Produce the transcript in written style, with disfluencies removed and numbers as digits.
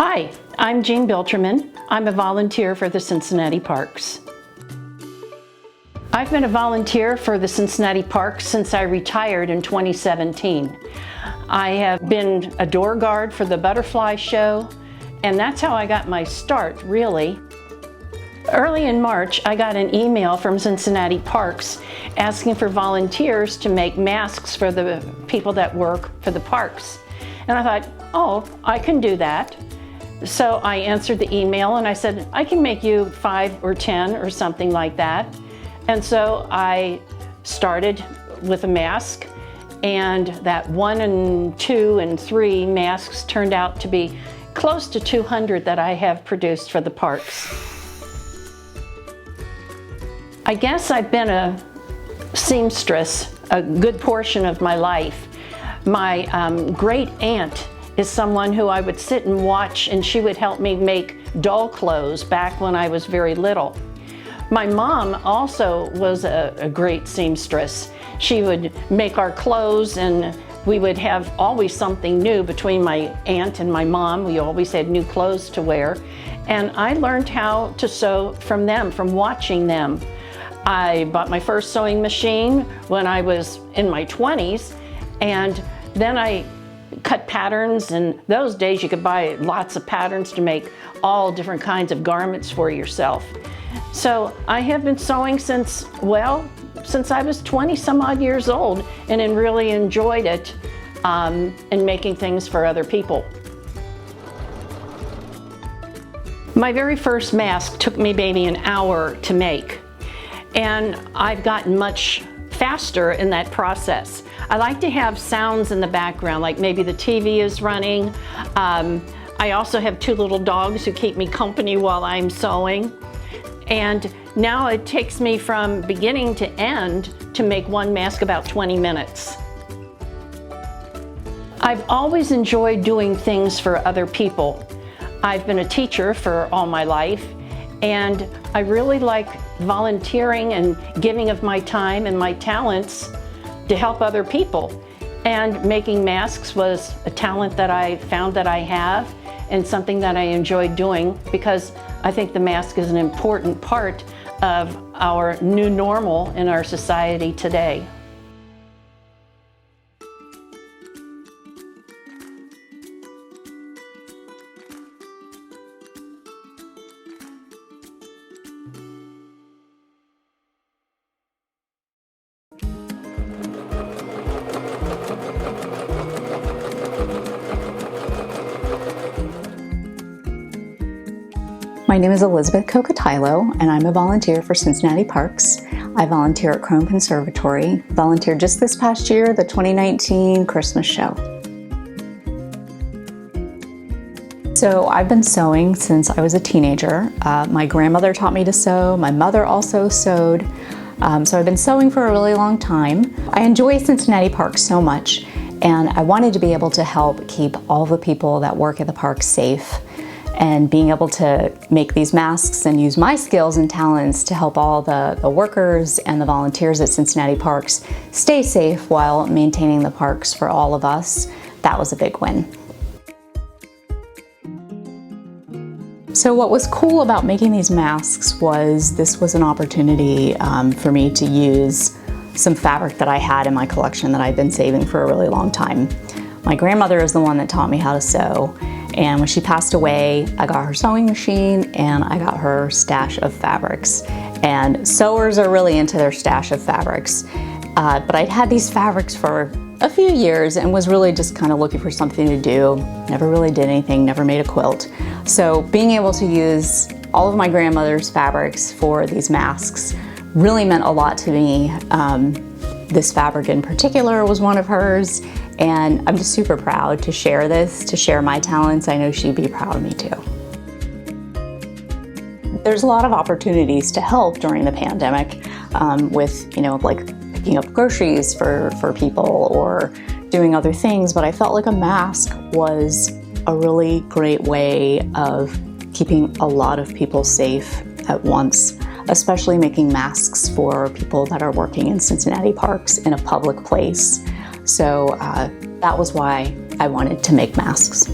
Hi, I'm Jean Bilterman. I'm a volunteer for the Cincinnati Parks. I've been a volunteer for the Cincinnati Parks since I retired in 2017. I have been a door guard for the butterfly show, and that's how I got my start, really. Early in March, I got an email from Cincinnati Parks asking for volunteers to make masks for the people that work for the parks. And I thought, oh, I can do that. So I answered the email and I said, I can make you 5 or 10 or something like that. And so I started with a mask, and that 1 and 2 and 3 masks turned out to be close to 200 that I have produced for the parks. I guess I've been a seamstress a good portion of my life. My great aunt is someone who I would sit and watch, and she would help me make doll clothes back when I was very little. My mom also was a great seamstress. She would make our clothes, and we would have always something new between my aunt and my mom. We always had new clothes to wear. And I learned how to sew from them, from watching them. I bought my first sewing machine when I was in my 20s, and then I cut patterns. And those days you could buy lots of patterns to make all different kinds of garments for yourself. So I have been sewing since I was 20 some odd years old, and really enjoyed it and making things for other people. My very first mask took me maybe an hour to make, and I've gotten much faster in that process. I like to have sounds in the background, like maybe the TV is running. I also have 2 little dogs who keep me company while I'm sewing. And now it takes me from beginning to end to make one mask about 20 minutes. I've always enjoyed doing things for other people. I've been a teacher for all my life, and I really like volunteering and giving of my time and my talents to help other people. And making masks was a talent that I found that I have, and something that I enjoyed doing, because I think the mask is an important part of our new normal in our society today. My name is Elizabeth Cocatilo, and I'm a volunteer for Cincinnati Parks. I volunteer at Crone Conservatory, volunteered just this past year, the 2019 Christmas show. So I've been sewing since I was a teenager. My grandmother taught me to sew, my mother also sewed, so I've been sewing for a really long time. I enjoy Cincinnati Parks so much, and I wanted to be able to help keep all the people that work at the park safe, and being able to make these masks and use my skills and talents to help all the workers and the volunteers at Cincinnati Parks stay safe while maintaining the parks for all of us. That was a big win. So what was cool about making these masks was this was an opportunity for me to use some fabric that I had in my collection that I've been saving for a really long time. My grandmother is the one that taught me how to sew. And when she passed away, I got her sewing machine and I got her stash of fabrics. And sewers are really into their stash of fabrics. But I'd had these fabrics for a few years and was really just kind of looking for something to do. Never really did anything, never made a quilt. So being able to use all of my grandmother's fabrics for these masks really meant a lot to me. This fabric in particular was one of hers. And I'm just super proud to share this, to share my talents. I know she'd be proud of me too. There's a lot of opportunities to help during the pandemic with, like picking up groceries for people or doing other things, but I felt like a mask was a really great way of keeping a lot of people safe at once, especially making masks for people that are working in Cincinnati Parks in a public place. So that was why I wanted to make masks.